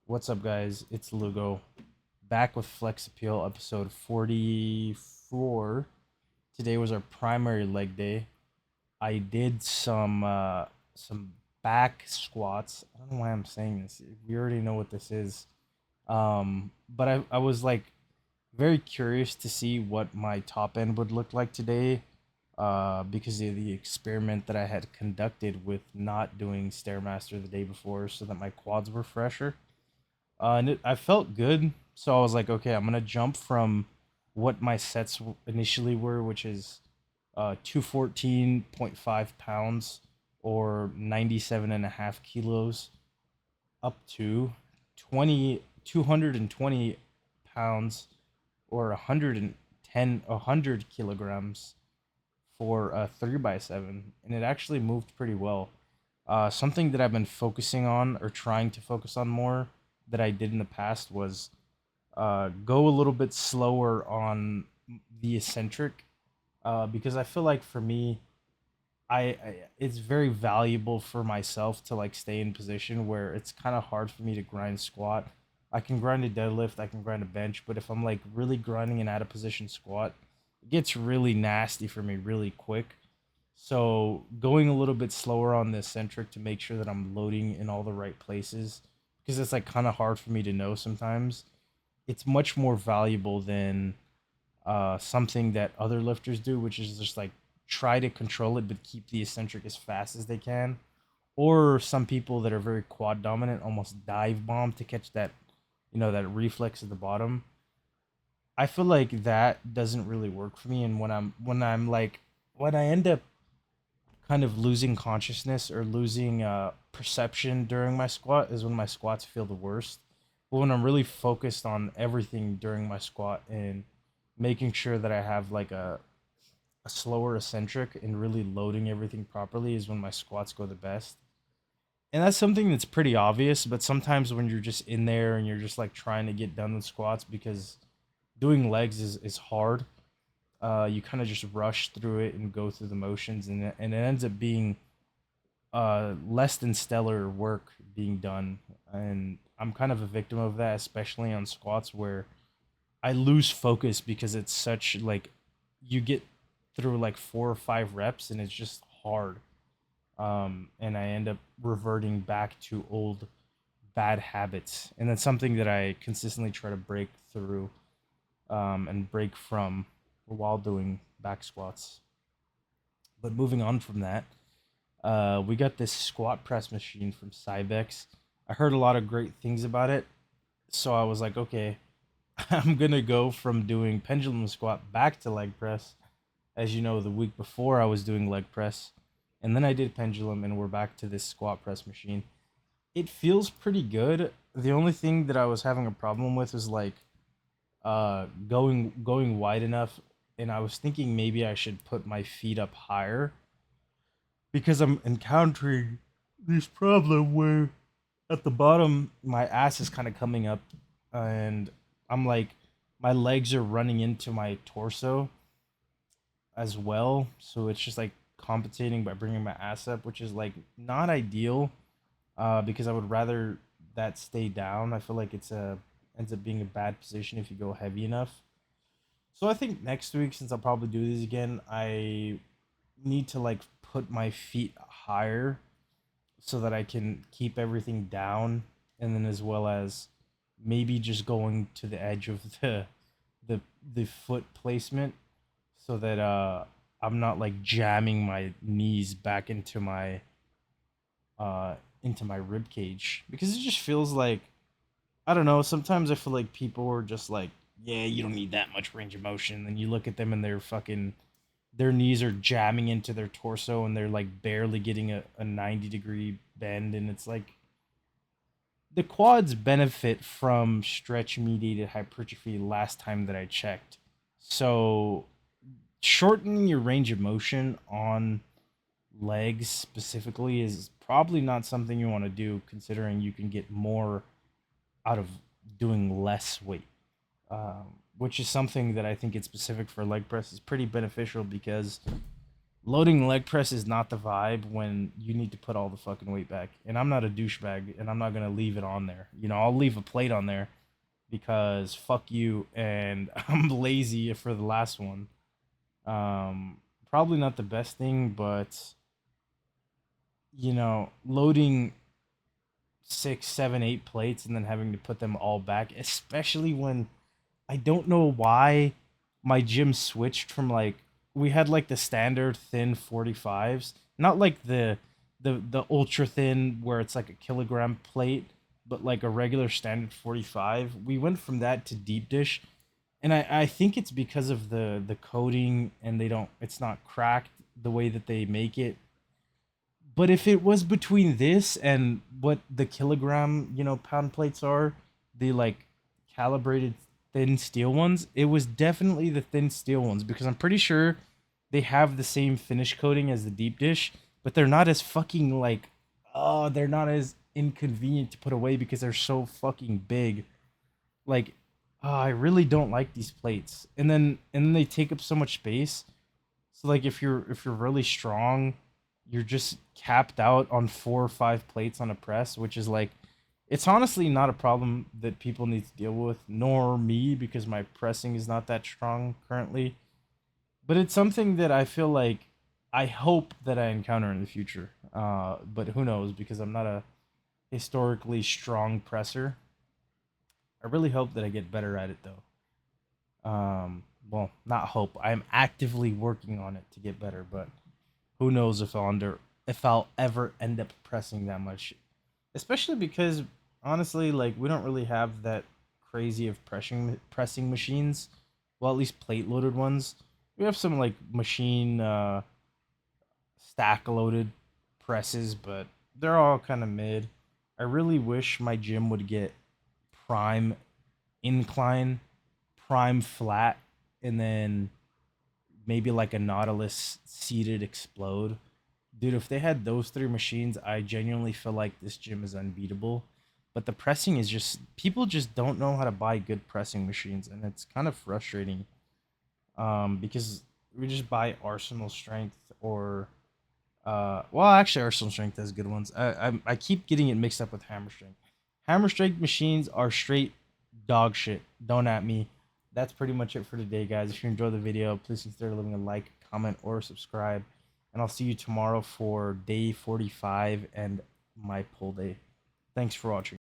What's up, guys? It's Lugo, back with Flex Appeal episode 44. Today was our primary leg day. I did some back squats. I don't know why I'm saying this. You already know what this is. But I was like very curious to see what my top end would look like today. Because of the experiment that I had conducted with not doing Stairmaster the day before, so that my quads were fresher. I felt good, so I was like, okay, I'm gonna jump from what my sets initially were, which is 214.5 pounds or 97.5 kilos, up to 220 pounds or 100 kilograms for a 3x7, and it actually moved pretty well. Something that I've been focusing on or trying to focus on more that I did in the past was go a little bit slower on the eccentric, because I feel like for me, I it's very valuable for myself to like stay in position where it's kind of hard for me to grind squat. I can grind a deadlift, I can grind a bench, but if I'm like really grinding an out of position squat, it gets really nasty for me really quick. So going a little bit slower on the eccentric to make sure that I'm loading in all the right places, because it's like kind of hard for me to know sometimes. It's much more valuable than something that other lifters do, which is just like try to control it but keep the eccentric as fast as they can. Or some people that are very quad dominant almost dive bomb to catch that, that reflex at the bottom. I feel like that doesn't really work for me, and when I end up kind of losing consciousness or losing perception during my squat is when my squats feel the worst. But when I'm really focused on everything during my squat and making sure that I have like a slower eccentric and really loading everything properly is when my squats go the best. And that's something that's pretty obvious, but sometimes when you're just in there and you're just like trying to get done with squats because doing legs is hard, you kind of just rush through it and go through the motions, and it ends up being less than stellar work being done. And I'm kind of a victim of that, especially on squats where I lose focus because it's such like you get through like 4 or 5 reps and it's just hard. And I end up reverting back to old bad habits, and that's something that I consistently try to break through, and break from while doing back squats. But moving on from that, we got this squat press machine from Cybex. I heard a lot of great things about it, so I was like, okay, I'm gonna go from doing pendulum squat back to leg press. As you know, the week before I was doing leg press, and then I did pendulum, and we're back to this squat press machine. It feels pretty good. The only thing that I was having a problem with is like going wide enough, and I was thinking maybe I should put my feet up higher because I'm encountering this problem where at the bottom my ass is kind of coming up, and I'm like my legs are running into my torso as well, so it's just like compensating by bringing my ass up, which is like not ideal, because I would rather that stay down. I feel like it's a ends up being a bad position if you go heavy enough. So I think next week, since I'll probably do this again, I need to like put my feet higher so that I can keep everything down, and then as well as maybe just going to the edge of the the foot placement so that I'm not like jamming my knees back into my rib cage, because it just feels like, I don't know, sometimes I feel like people are just like, yeah, you don't need that much range of motion, and you look at them and they're fucking their knees are jamming into their torso and they're like barely getting a 90-degree bend, and it's like the quads benefit from stretch mediated hypertrophy last time that I checked. So shortening your range of motion on legs specifically is probably not something you want to do, considering you can get more out of doing less weight, which is something that I think it's specific for leg press is pretty beneficial, because Loading leg press is not the vibe when you need to put all the fucking weight back. And I'm not a douchebag, and I'm not gonna leave it on there. You know, I'll leave a plate on there because fuck you, and I'm lazy for the last one. Probably not the best thing, but loading six, seven, eight plates and then having to put them all back, especially when I don't know why my gym switched from like we had like the standard thin 45s, not like the ultra thin where it's like a kilogram plate, but like a regular standard 45. We went from that to deep dish, and I think it's because of the coating, and they don't it's not cracked the way that they make it. But if it was between this and what the kilogram, pound plates are, the like calibrated thin steel ones, it was definitely the thin steel ones because I'm pretty sure they have the same finish coating as the deep dish, but they're not as fucking like they're not as inconvenient to put away because they're so fucking big. Like, I really don't like these plates. And then they take up so much space. So like if you're really strong, you're just capped out on 4 or 5 plates on a press, which is like it's honestly not a problem that people need to deal with, nor me because my pressing is not that strong currently. But it's something that I feel like I hope that I encounter in the future. But who knows because I'm not a historically strong presser. I really hope that I get better at it though. Well, not hope. I'm actively working on it to get better, but who knows if I'll ever end up pressing that much. Especially because honestly, like we don't really have that crazy of pressing machines. Well, at least plate loaded ones. We have some like machine stack loaded presses, but they're all kind of mid. I really wish my gym would get prime incline, prime flat, and then maybe like a Nautilus seated explode. Dude, if they had those three machines, I genuinely feel like this gym is unbeatable. But the pressing is just people just don't know how to buy good pressing machines, and it's kind of frustrating. Because we just buy Arsenal Strength or well, actually Arsenal Strength has good ones. I keep getting it mixed up with Hammer Strength. Hammer Strength machines are straight dog shit. Don't at me. That's pretty much it for today, guys. If you enjoyed the video, please consider leaving a like, comment, or subscribe. And I'll see you tomorrow for day 45 and my pull day. Thanks for watching.